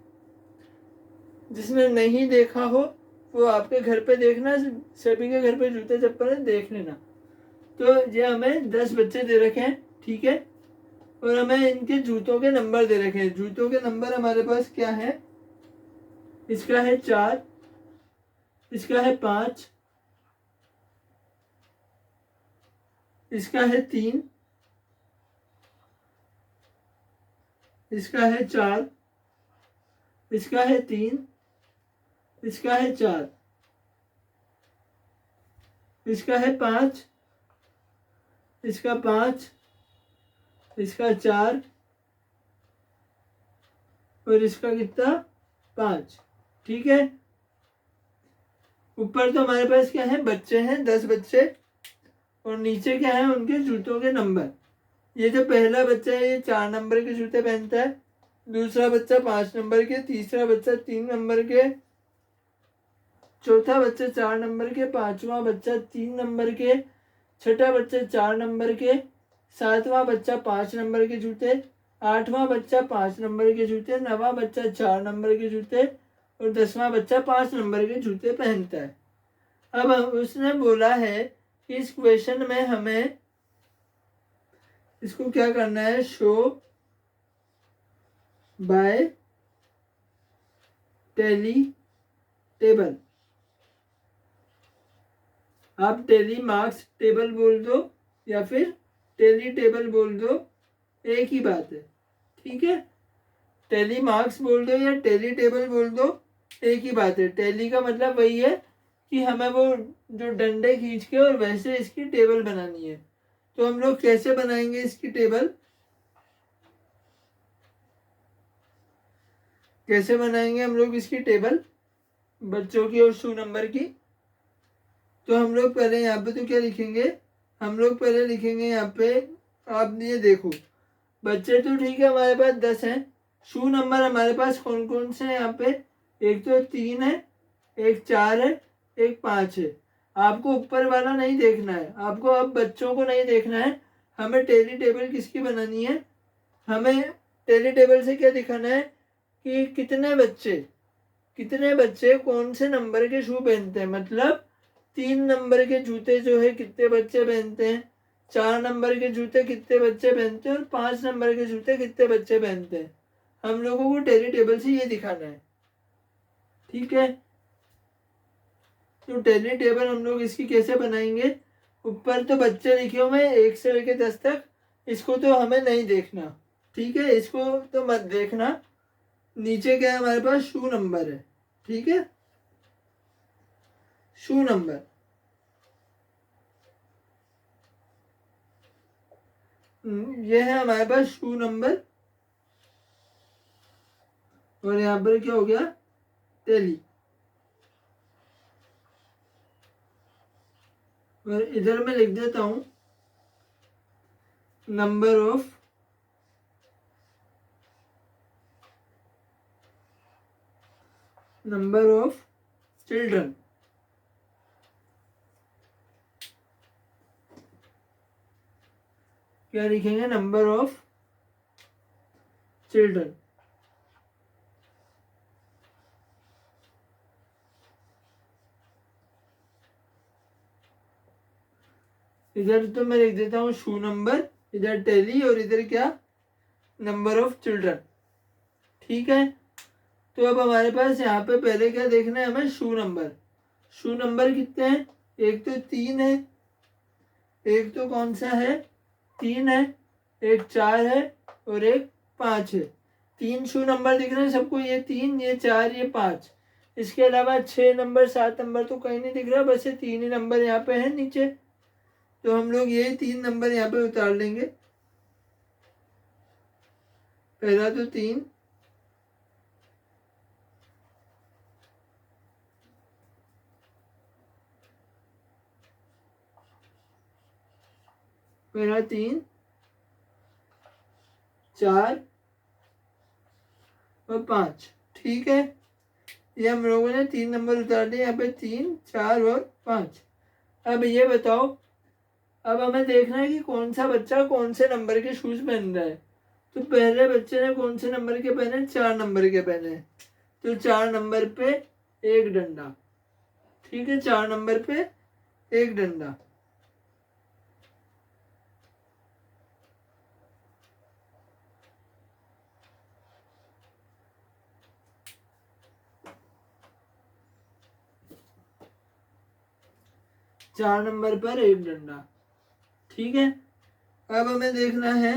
जिसने नहीं देखा हो वो आपके घर पे देखना, सभी के घर पे जूते चप्पल है, देख लेना। तो ये हमें 10 बच्चे दे रखे हैं, ठीक है। और हमें इनके जूतों के नंबर दे रखे हैं। जूतों के नंबर हमारे पास क्या है, इसका है 4, इसका है 5, इसका है 3, इसका है 4, इसका है 3, इसका है 4, इसका है 5, इसका 5, इसका 4 और इसका कितना 5, ठीक है। ऊपर तो हमारे पास क्या है, बच्चे हैं 10 बच्चे, और नीचे क्या है उनके जूतों के नंबर। ये जो पहला बच्चा है ये 4 नंबर के जूते पहनता है, दूसरा बच्चा 5 नंबर के, तीसरा बच्चा 3 नंबर के, चौथा बच्चा 4 नंबर के, पांचवा बच्चा 3 नंबर के, छठा बच्चा 4 नंबर के, सातवां बच्चा 5 नंबर के जूते, आठवां बच्चा 5 नंबर के जूते, नवां बच्चा 4 नंबर के जूते, और 10वां बच्चा 5 नंबर के जूते पहनता है। अब उसने बोला है कि इस क्वेश्चन में हमें इसको क्या करना है, शो बाय टेली टेबल। आप टेली मार्क्स टेबल बोल दो या फिर टेली टेबल बोल दो, एक ही बात है, ठीक है। टेली मार्क्स बोल दो या टेली टेबल बोल दो, एक ही बात है। टेली का मतलब वही है कि हमें वो जो डंडे खींच के और वैसे इसकी टेबल बनानी है। तो हम लोग कैसे बनाएंगे इसकी टेबल, कैसे बनाएंगे हम लोग इसकी टेबल बच्चों की और शू नंबर की। तो हम लोग पहले यहाँ पे तो क्या लिखेंगे, हम लोग पहले लिखेंगे यहाँ पे, आप ये देखो बच्चे तो ठीक है हमारे पास 10 हैं। शू नंबर हमारे पास कौन कौन से हैं यहाँ पे, एक तो 3 है, एक 4 है, एक 5 है। आपको ऊपर वाला नहीं देखना है, आपको अब बच्चों को नहीं देखना है, हमें टेली टेबल किसकी बनानी है। हमें टेली टेबल से क्या दिखाना है कि कितने बच्चे कौन से नंबर के शू पहनते हैं। मतलब 3 नंबर के जूते जो है कितने बच्चे पहनते हैं, 4 नंबर के जूते कितने बच्चे पहनते हैं, और 5 नंबर के जूते कितने बच्चे पहनते हैं। हम लोगों को टेली टेबल से ये दिखाना है, ठीक है। तो टेली टेबल हम लोग इसकी कैसे बनाएंगे, ऊपर तो बच्चे लिखे हुए हैं 1 से लेकर 10 तक, इसको तो हमें नहीं देखना, ठीक है, इसको तो मत देखना। नीचे क्या है हमारे पास, शू नंबर है, ठीक है, शू नंबर। ये है हमारे पास शू नंबर, और यहाँ पर क्या हो गया, टेली। और इधर मैं लिख देता हूं नंबर ऑफ चिल्ड्रन। क्या लिखेंगे, नंबर ऑफ चिल्ड्रन। इधर तो मैं लिख देता हूँ शू नंबर, इधर टेली, और इधर क्या, नंबर ऑफ चिल्ड्रन, ठीक है। तो अब हमारे पास यहाँ पे पहले क्या देखना है हमें, शू नंबर। शू नंबर कितने हैं, एक तो 3 है, एक तो कौन सा है, 3 है, एक 4 है और एक 5 है। 3 शू नंबर दिख रहे हैं सबको, ये 3, ये 4, ये 5। इसके अलावा 6 नंबर 7 नंबर तो कहीं नहीं दिख रहा, बस ये 3 ही नंबर यहाँ पे है नीचे। तो हम लोग ये 3 नंबर यहाँ पे उतार लेंगे। पहला तो 3, पहला 3, 4 और 5। ठीक है, ये हम लोगों ने 3 नंबर उतार दिए यहाँ पे, 3, 4 और 5। अब ये बताओ, अब हमें देखना है कि कौन सा बच्चा कौन से नंबर के शूज पहन रहा है। तो पहले बच्चे ने कौन से नंबर के पहने, 4 नंबर के पहने। तो 4 नंबर पे एक डंडा। ठीक है, 4 नंबर पे एक डंडा। चार नंबर पर एक डंडा। ठीक है, अब हमें देखना है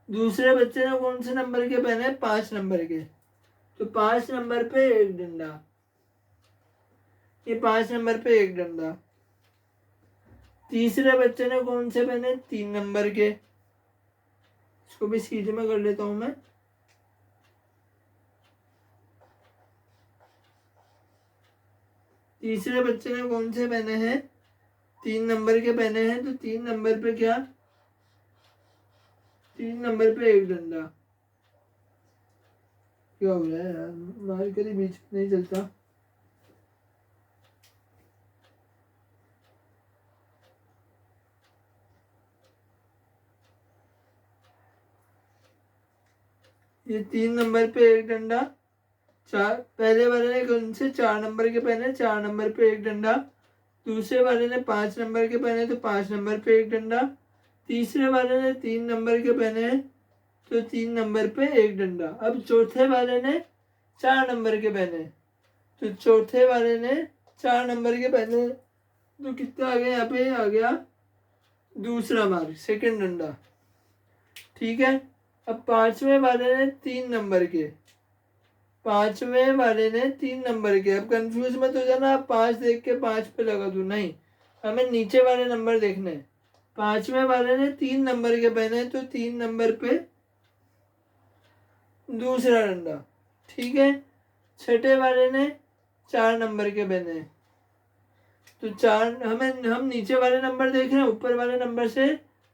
दूसरे बच्चे ने कौन से नंबर के पहने, 5 नंबर के। तो 5 नंबर पे एक डंडा, ये 5 नंबर पे एक डंडा। तीसरे बच्चे ने कौन से पहने, 3 नंबर के। इसको भी सीधे में कर लेता हूं मैं। तीसरे बच्चे ने कौन से पहने हैं, 3 नंबर के पहने हैं। तो 3 नंबर पे क्या, 3 नंबर पे एक डंडा। क्या हो रहा है यार, मार्कर ही बीच में नहीं चलता। ये 3 नंबर पे एक डंडा। चार, पहले वाले ने कौन से 4 नंबर के पहने, 4 नंबर पे एक डंडा। दूसरे वाले ने 5 नंबर के पहने, तो 5 नंबर पे एक डंडा। तीसरे वाले ने 3 नंबर के पहने, तो 3 नंबर पे एक डंडा। अब चौथे वाले ने 4 नंबर के पहने, तो चौथे वाले ने 4 नंबर के पहने। तो कितना आ गया यहाँ पे, आ गया दूसरा मार्क, सेकंड डंडा। ठीक है, अब पांचवें वाले ने 3 नंबर के, पांचवें वाले ने 3 नंबर के। अब कंफ्यूज मत हो जाना, आप 5 देख के 5 पे लगा दूं, नहीं, हमें नीचे वाले नंबर देखने हैं। पांचवें वाले ने 3 नंबर के पहने, तो 3 नंबर पे दूसरा डंडा। ठीक है, छठे वाले ने 4 नंबर के पहने, तो 4, हम नीचे वाले नंबर देख रहे हैं, ऊपर वाले नंबर से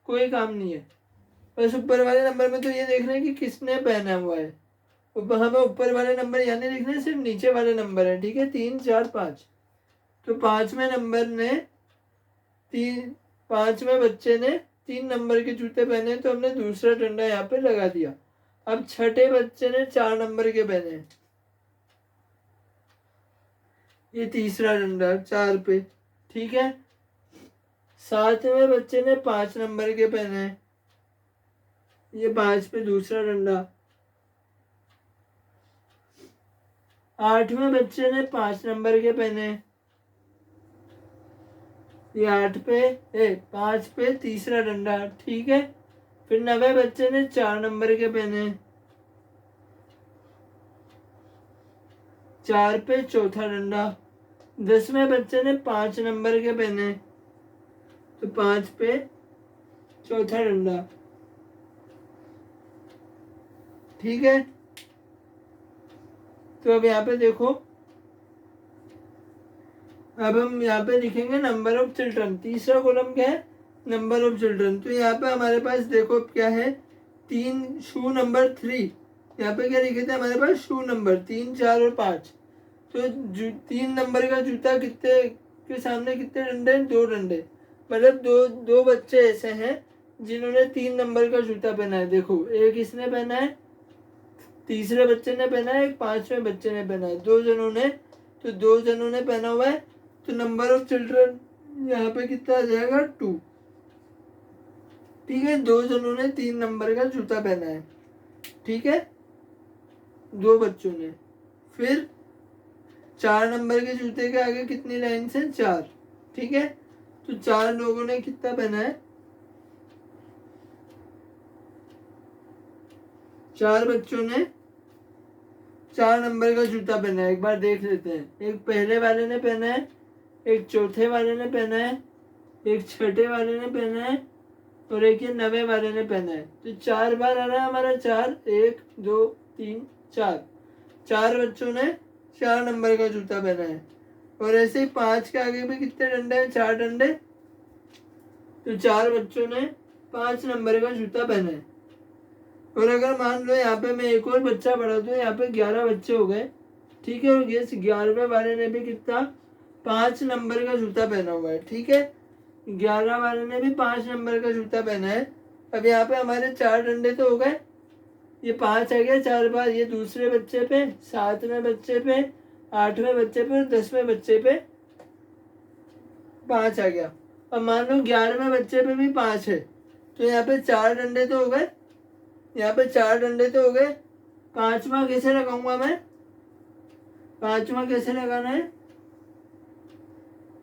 कोई काम नहीं है। बस ऊपर वाले नंबर में तो ये देख रहे हैं कि किसने पहना हुआ है। हमें ऊपर वाले नंबर यानी लिखने, सिर्फ नीचे वाले नंबर है। ठीक है, 3, 4, 5। तो पांचवें नंबर ने 3, पांचवें बच्चे ने 3 नंबर के जूते पहने, तो हमने दूसरा डंडा यहाँ पे लगा दिया। अब छठे बच्चे ने 4 नंबर के पहने, ये तीसरा डंडा 4 पे। ठीक है, सातवें बच्चे ने 5 नंबर के पहने, ये 5 पे दूसरा डंडा। आठवें बच्चे ने 5 नंबर के पहने, ये 8 पे 5 पे तीसरा डंडा। ठीक है, फिर 9वें बच्चे ने 4 नंबर के पहने, 4 पे चौथा डंडा। 10वें बच्चे ने 5 नंबर के पहने, तो 5 पे चौथा डंडा। ठीक है, तो अब यहाँ पे देखो, अब हम यहाँ पे लिखेंगे नंबर ऑफ चिल्ड्रन। तीसरा कॉलम क्या है, नंबर ऑफ चिल्ड्रन। तो यहाँ पे हमारे पास देखो क्या है, 3 शू नंबर 3। यहाँ पे क्या लिखे थे हमारे पास, शू नंबर 3, 4 और 5। तो 3 नंबर का जूता कितने के सामने कितने डंडे हैं, 2 डंडे। मतलब दो बच्चे ऐसे हैं जिन्होंने 3 नंबर का जूता पहना है। देखो, एक इसने पहना है, तीसरे बच्चे ने पहना है, एक 5वें बच्चे ने पहना है, 2 जनों ने। तो 2 जनों ने पहना हुआ है, तो नंबर ऑफ चिल्ड्रन यहाँ पे कितना आ जाएगा, 2। ठीक है, 2 जनों ने 3 नंबर का जूता पहना है। ठीक है, 2 बच्चों ने। फिर 4 नंबर के जूते के आगे कितनी लाइन्स हैं? 4। ठीक है, तो 4 लोगों ने कितना पहना है? 4 बच्चों ने 4 नंबर का जूता पहना है। एक बार देख लेते हैं। एक पहले वाले ने पहना है, एक चौथे वाले ने पहना है, एक छठे वाले ने पहना है और एक ये 9वें वाले ने पहना है। तो 4 बार आ रहा है हमारा 4, 1 2 3 4। 4 बच्चों ने 4 नंबर का जूता पहना है। और ऐसे ही 5 के आगे भी कितने डंडे हैं? 4 डंडे। तो 4 बच्चों ने 5 नंबर का जूता पहना है। और अगर मान लो यहाँ पे मैं एक और बच्चा बढ़ा दूं, यहाँ पे 11 बच्चे हो गए। ठीक है, और ये 11वें वाले ने भी कितना? 5 नंबर का जूता पहना हुआ है। ठीक है, 11 वाले ने भी 5 नंबर का जूता पहना है। अब यहाँ पे हमारे 4 डंडे तो हो गए, ये 5 आ गया 4 बार, ये दूसरे बच्चे पे, 7वें बच्चे पे, 8वें बच्चे पे और 10वें बच्चे पे 5 आ गया। अब मान लो 11वें बच्चे पे भी 5 है, तो यहाँ पे 4 डंडे तो हो गए, यहाँ पे 4 डंडे तो हो गए। 5वां कैसे लगाऊंगा मैं? 5वां कैसे लगाना है?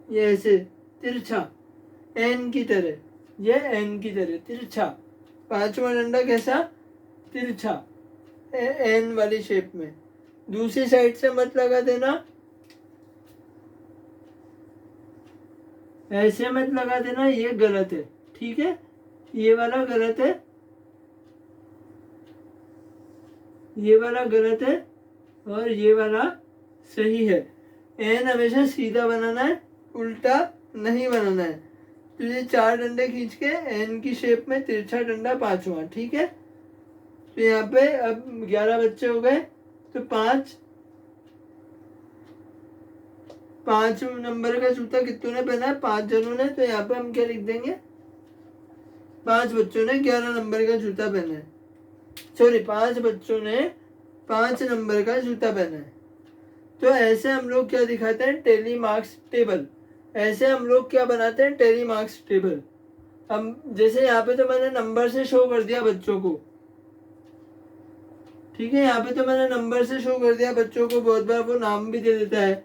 ये ऐसे तिरछा, एन की तरह, ये एन की तरह तिरछा। 5वां डंडा कैसा? तिरछा, एन वाली शेप में। दूसरी साइड से मत लगा देना, ऐसे मत लगा देना, ये गलत है। ठीक है, ये वाला गलत है, ये वाला गलत है और ये वाला सही है। एन हमेशा सीधा बनाना है, उल्टा नहीं बनाना है। तो ये 4 डंडे खींच के एन की शेप में तिरछा डंडा 5वां। ठीक है, तो यहाँ पे अब 11 बच्चे हो गए, तो 5 नंबर का जूता कितनों ने पहना है? 5 जनों ने। तो यहाँ पे हम क्या लिख देंगे? 5 बच्चों ने 11 नंबर का जूता पहना है। सॉरी, 5 बच्चों ने 5 नंबर का जूता पहना है। तो ऐसे हम लोग क्या दिखाते हैं? Tally marks table. ऐसे हम लोग क्या बनाते हैं? Tally marks table. हम जैसे यहाँ पे तो मैंने नंबर से शो कर दिया बच्चों को। ठीक है, यहाँ पे तो मैंने नंबर से शो कर दिया बच्चों को। बहुत बार वो नाम भी दे देता है,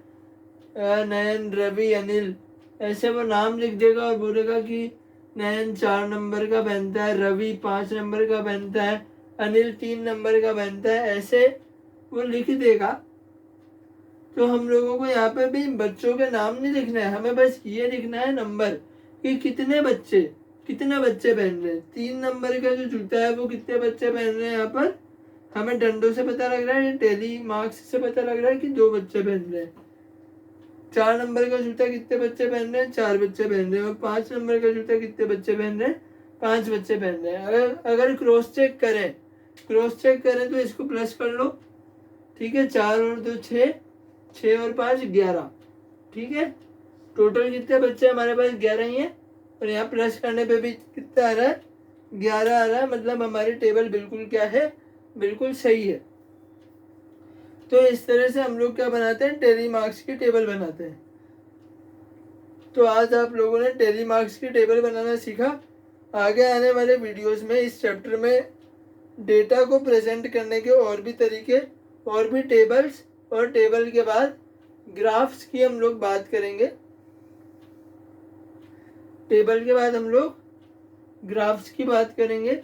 नयन, रवि, अनिल, ऐसे वो नाम लिख देगा और बोलेगा कि नयन 4 नंबर का पहनता है, रवि 5 नंबर का पहनता है, अनिल 3 नंबर का पहनता है, ऐसे वो लिख देगा। तो हम लोगों को यहाँ पे भी बच्चों के नाम नहीं लिखना है, हमें बस ये लिखना है नंबर, कि कितने बच्चे पहन रहे हैं। 3 नंबर का जो जूता है वो कितने बच्चे पहन रहे हैं? यहाँ पर हमें डंडों से पता लग रहा है, ये टेली मार्क्स से पता लग रहा है कि 2 बच्चे पहन रहे हैं। 4 नंबर का जूता कितने बच्चे पहन रहे हैं? 4 बच्चे पहन रहे हैं। और 5 नंबर का जूता कितने बच्चे पहन रहे हैं? 5 बच्चे पहन रहे हैं। अगर क्रॉस चेक करें तो इसको प्लस कर लो। ठीक है, 4 और 2 6, 6 और 5 11। ठीक है, टोटल कितने बच्चे हमारे पास? 11 ही है। और यहाँ प्लस करने पे भी कितना आ रहा है? 11 आ रहा है। मतलब हमारी टेबल बिल्कुल क्या है? बिल्कुल सही है। तो इस तरह से हम लोग क्या बनाते हैं? टेली मार्क्स की टेबल बनाते हैं। तो आज आप लोगों ने टेली मार्क्स की टेबल बनाना सीखा। आगे आने वाले वीडियोस में इस चैप्टर में डेटा को प्रेजेंट करने के और भी तरीके, और भी टेबल्स, और टेबल के बाद ग्राफ्स की हम लोग बात करेंगे। टेबल के बाद हम लोग ग्राफ्स की बात करेंगे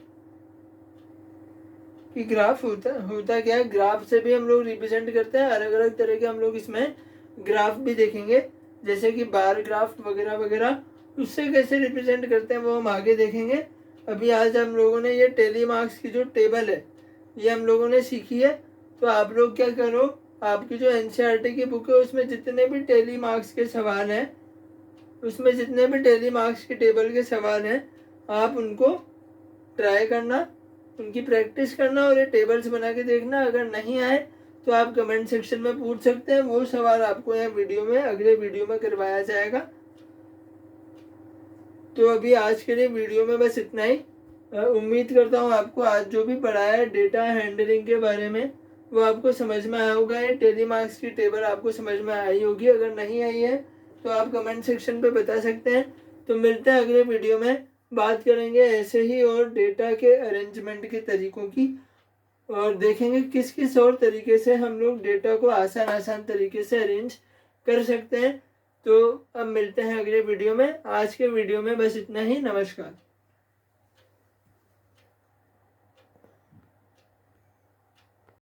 कि ग्राफ होता क्या है। ग्राफ से भी हम लोग रिप्रेजेंट करते हैं, अलग अलग तरह के हम लोग इसमें ग्राफ भी देखेंगे, जैसे कि बार ग्राफ वगैरह वगैरह। उससे कैसे रिप्रेजेंट करते हैं वो हम आगे देखेंगे। अभी आज हम लोगों ने ये टेली मार्क्स की जो टेबल है ये हम लोगों ने सीखी है। तो आप लोग क्या करो, आपकी जो एनसीईआरटी की बुक है उसमें जितने भी टेली मार्क्स के सवाल हैं, उसमें जितने भी टेली मार्क्स की टेबल के सवाल हैं, आप उनको ट्राई करना, उनकी प्रैक्टिस करना और ये टेबल्स बना के देखना। अगर नहीं आए तो आप कमेंट सेक्शन में पूछ सकते हैं, वो सवाल आपको यहाँ वीडियो में, अगले वीडियो में करवाया जाएगा। तो अभी आज के लिए वीडियो में बस इतना ही। उम्मीद करता हूँ आपको आज जो भी पढ़ाया है डेटा हैंडलिंग के बारे में वो आपको समझ में आया होगा। ये टेली मार्क्स की टेबल आपको समझ में आई होगी। अगर नहीं आई है तो आप कमेंट सेक्शन पे बता सकते हैं। तो मिलते हैं अगले वीडियो में, बात करेंगे ऐसे ही और डेटा के अरेंजमेंट के तरीकों की। और देखेंगे किस किस और तरीके से हम लोग डेटा को आसान तरीके से अरेंज कर सकते हैं। तो अब मिलते हैं अगले वीडियो में। आज के वीडियो में बस इतना ही। नमस्कार।